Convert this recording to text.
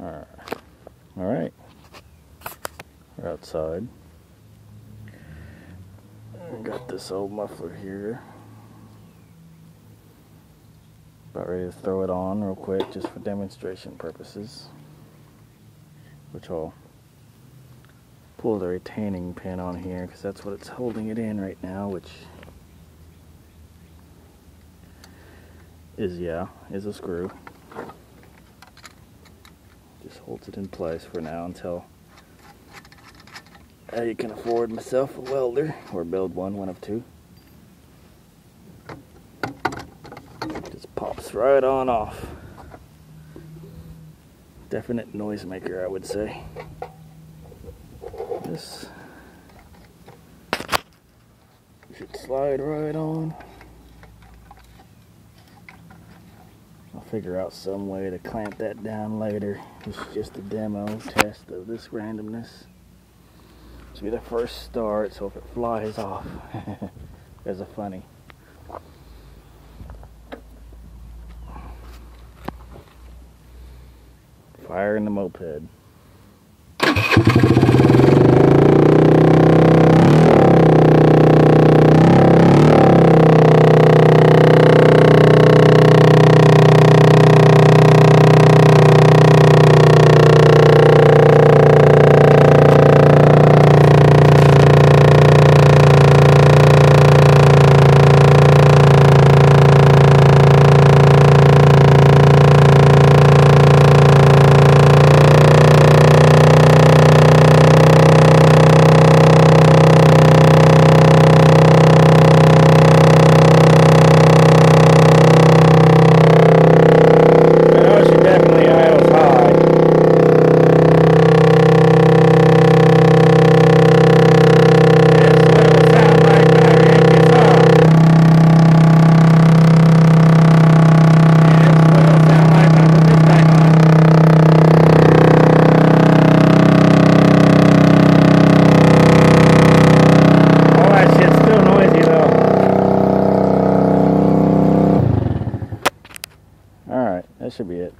Alright, we're outside. Got this old muffler here. About ready to throw it on real quick just for demonstration purposes. Which I'll pull the retaining pin on here because that's what it's holding it in right now, which is a screw. Just holds it in place for now until I can afford myself a welder or build one of two. Just pops right on off. Definite noisemaker, I would say. This should slide right on. I'll figure out some way to clamp that down later. This is just a demo test of this randomness. This will be the first start, so if it flies off, there's a funny. Fire in the moped. That should be it.